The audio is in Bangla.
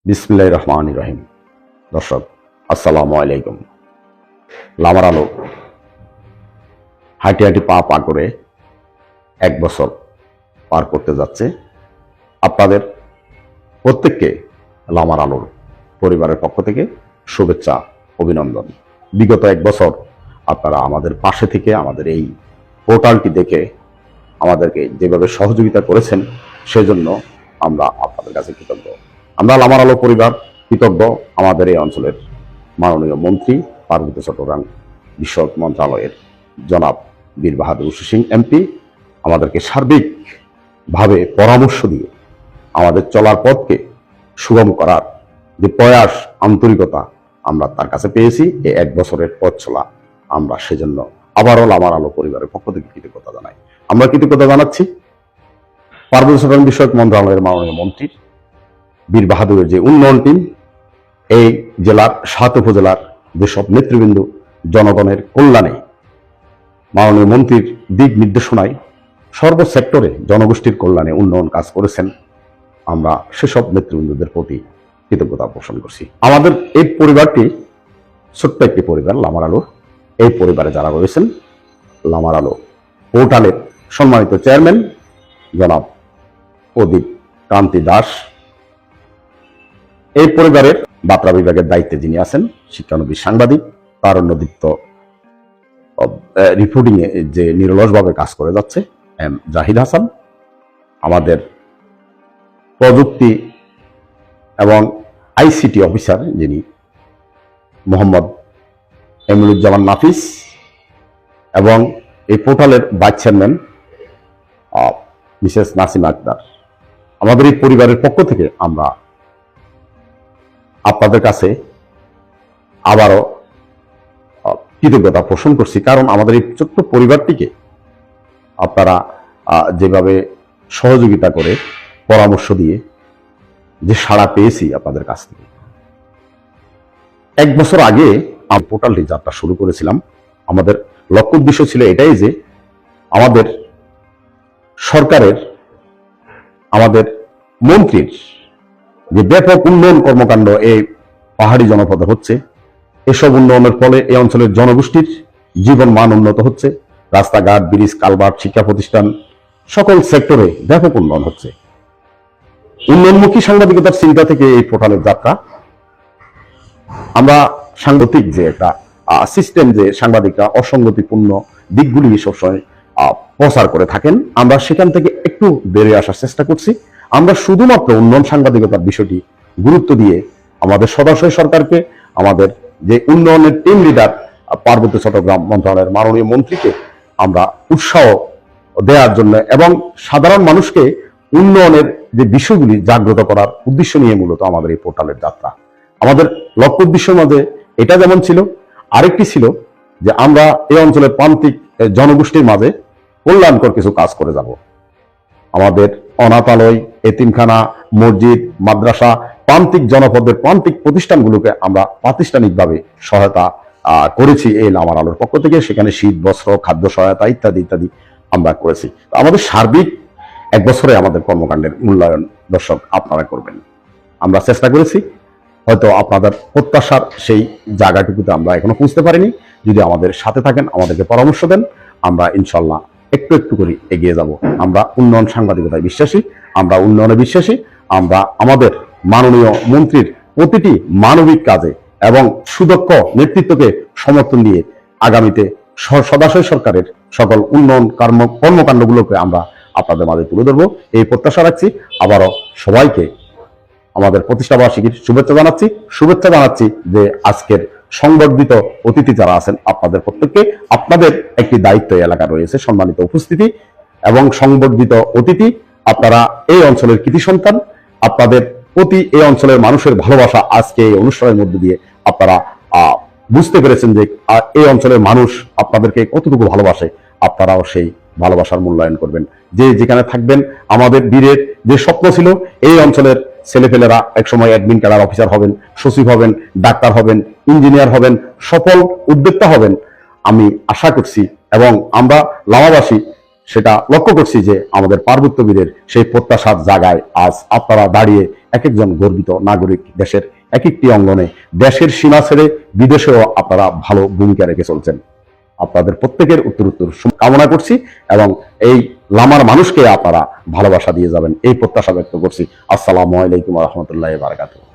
বিসমিল্লাহির রহমানির রহিম। দর্শক আসসালামু আলাইকুম। লামার আলো হাঁটি হাঁটি পা পা করে 1 বছর পার করতে যাচ্ছে। আপনাদের প্রত্যেককে লামার আলোর পরিবারের পক্ষ থেকে শুভেচ্ছা, অভিনন্দন। বিগত 1 বছর আপনারা আমাদের পাশে থেকে আমাদের এই পোর্টালটি দেখে আমাদেরকে যেভাবে সহযোগিতা করেছেন সেজন্য আমরা আপনাদের কাছে কৃতজ্ঞ। আমরা লামার আলো পরিবার কৃতজ্ঞ আমাদের এই অঞ্চলের মাননীয় মন্ত্রী পার্বত্য চট্টগ্রাম বিষয়ক মন্ত্রণালয়ের জনাব বীর বাহাদুর সিং এমপি আমাদেরকে সার্বিকভাবে পরামর্শ দিয়ে আমাদের চলার পথকে সুগম করার যে প্রয়াস, আন্তরিকতা আমরা তার কাছে পেয়েছি। এই 1 বছরের পথ চলা আমরা সেজন্য আবারও লামার আলো পরিবারের পক্ষ থেকে কৃতজ্ঞতা জানাই। আমরা কৃতজ্ঞতা জানাচ্ছি পার্বত্য চট্টগ্রাম বিষয়ক মন্ত্রণালয়ের মাননীয় মন্ত্রী বীর বাহাদুরের যে উন্নয়ন টিম, এই জেলার 7 উপজেলার যেসব নেতৃবৃন্দ জনগণের কল্যাণে মাননীয় মন্ত্রীর দিক নির্দেশনায় সর্ব সেক্টরে জনগোষ্ঠীর কল্যাণে উন্নয়ন কাজ করেছেন, আমরা সেসব নেতৃবৃন্দদের প্রতি কৃতজ্ঞতা পোষণ করছি। আমাদের এই পরিবারটি ছোট্ট একটি পরিবার লামার আলো। এই পরিবারে যারা রয়েছেন, লামার আলো পোর্টালের সম্মানিত চেয়ারম্যান জনাব প্রদীপ কান্তি দাস, এই পরিবারের বার্তা বিভাগের দায়িত্বে যিনি আছেন শিক্ষানবিশ সাংবাদিক, তারুণ্যদীপ্ত রিপোর্টিং এ যে নিরলসভাবে কাজ করে যাচ্ছে এম জাহিদ হাসান, আমাদের প্রযুক্তি এবং আইসিটি অফিসার যিনি মোহাম্মদ এমরুজ্জামান নাফিস, এবং এই পোর্টালের vice chairman Mrs Nasima Akter. আমাদের এই পরিবারের পক্ষ থেকে আমরা আপনাদের কাছে আবারও কৃতজ্ঞতা পোষণ করছি, কারণ আমাদের এই ছোট্ট পরিবারটিকে আপনারা যেভাবে সহযোগিতা করে পরামর্শ দিয়ে যে সাড়া পেয়েছি আপনাদের কাছ থেকে। 1 বছর আগে আমরা পোর্টালটি যাত্রা শুরু করেছিলাম। আমাদের লক্ষ্য উদ্দেশ্য ছিল এটাই যে আমাদের সরকারের, আমাদের মন্ত্রীর যে ব্যাপক উন্নয়ন কর্মকাণ্ড এই পাহাড়ি জনপদে হচ্ছে, এসব উন্নয়নের ফলে এই অঞ্চলের জনগোষ্ঠীর জীবন মান উন্নত হচ্ছে। রাস্তাঘাট, ব্রিজ, কালভার্ট, শিক্ষা প্রতিষ্ঠান সকল সেক্টরে ব্যাপক উন্নয়ন হচ্ছে। উন্নয়নমুখী সাংবাদিকতার চিন্তা থেকে এই পোর্টালের যাত্রা। আমরা সাংগতিক যে একটা সিস্টেম, যে সাংবাদিকরা অসঙ্গতিপূর্ণ দিকগুলি সবসময় প্রচার করে থাকেন, আমরা সেখান থেকে একটু বেরিয়ে আসার চেষ্টা করছি। আমরা শুধুমাত্র উন্নয়ন সাংবাদিকতার বিষয়টি গুরুত্ব দিয়ে আমাদের সদাশয় সরকারকে, আমাদের যে উন্নয়নের টিম লিডার পার্বত্য চট্টগ্রাম মন্ত্রণালয়ের মাননীয় মন্ত্রীকে আমরা উৎসাহ দেওয়ার জন্য এবং সাধারণ মানুষকে উন্নয়নের যে বিষয়গুলি জাগ্রত করার উদ্দেশ্য নিয়ে মূলত আমাদের এই পোর্টালের যাত্রা। আমাদের লক্ষ্য উদ্দেশ্যের মধ্যে এটা যেমন ছিল, আরেকটি ছিল যে আমরা এই অঞ্চলের প্রান্তিক জনগোষ্ঠীর মাঝে কল্যাণকর কিছু কাজ করে যাব। আমাদের অনাথালয়, এতিমখানা, মসজিদ, মাদ্রাসা, প্রান্তিক জনপদের প্রান্তিক প্রতিষ্ঠানগুলোকে আমরা প্রাতিষ্ঠানিকভাবে সহায়তা করেছি এই লামার আলোর পক্ষ থেকে। সেখানে শীত বস্ত্র, খাদ্য সহায়তা ইত্যাদি ইত্যাদি আমরা করেছি। আমাদের সার্বিক 1 বছরে আমাদের কর্মকাণ্ডের মূল্যায়ন দর্শক আপনারা করবেন। আমরা চেষ্টা করেছি, হয়তো আপনাদের প্রত্যাশার সেই জায়গাটুকুতে আমরা এখনো পৌঁছতে পারিনি। যদি আমাদের সাথে থাকেন, আমাদেরকে পরামর্শ দেন, আমরা ইনশাল্লাহ একটু একটু করে এগিয়ে যাব। আমরা উন্নয়ন সাংবাদিকতায় বিশ্বাসী, আমরা উন্নয়নে বিশ্বাসী। আমরা আমাদের মাননীয় মন্ত্রীর প্রতিটি মানবিক কাজে এবং সুদক্ষ নেতৃত্বকে সমর্থন দিয়ে আগামীতে সদাশয় সরকারের সকল উন্নয়ন কর্মকাণ্ডগুলোকে আমরা আপনাদের মাঝে তুলে ধরবো, এই প্রত্যাশা রাখছি। আবারও সবাইকে আমাদের প্রতিষ্ঠাবার্ষিকীর শুভেচ্ছা জানাচ্ছি যে আজকের সংবর্ধিত অতিথি যারা আছেন, আপনাদের প্রত্যেককে আপনাদের একটি দায়িত্ব এলাকা রয়েছে, সম্মানিত উপস্থিতি এবং সংবর্ধিত অতিথি। আপনারা এই অঞ্চলের কৃতি সন্তান, আপনাদের প্রতি এই অঞ্চলের মানুষের ভালোবাসা আজকে এই অনুষ্ঠানের মধ্যে দিয়ে আপনারা বুঝতে পেরেছেন যে এই অঞ্চলের মানুষ আপনাদেরকে কতটুকু ভালোবাসে। আপনারাও সেই ভালোবাসার মূল্যায়ন করবেন। যে যেখানে থাকবেন, আমাদের বীরের যে স্বপ্ন ছিল এই অঞ্চলের ছেলেপেলেরা একসময় অ্যাডমিন ক্যাডার অফিসার হবেন, সচিব হবেন, ডাক্তার হবেন, ইঞ্জিনিয়ার হবেন, সফল উদ্যোক্তা হবেন, আমি আশা করছি। এবং আমরা লামাবাসী সেটা লক্ষ্য করছি যে আমাদের পার্বত্য বীরের সেই প্রত্যাশার জায়গায় আজ আপনারা দাঁড়িয়ে এক একজন গর্বিত নাগরিক, দেশের এক একটি অঙ্গনে, দেশের সীমা ছেড়ে বিদেশেও আপনারা ভালো ভূমিকা রেখে চলছেন। আপনাদের প্রত্যেকের উত্তর কামনা করছি এবং এই লামার মানুষকে আপনারা ভালোবাসা দিয়ে যাবেন এই প্রত্যাশা ব্যক্ত করছি। আসসালামু আলাইকুম ওয়া রাহমাতুল্লাহি ওয়া বারাকাতুহু।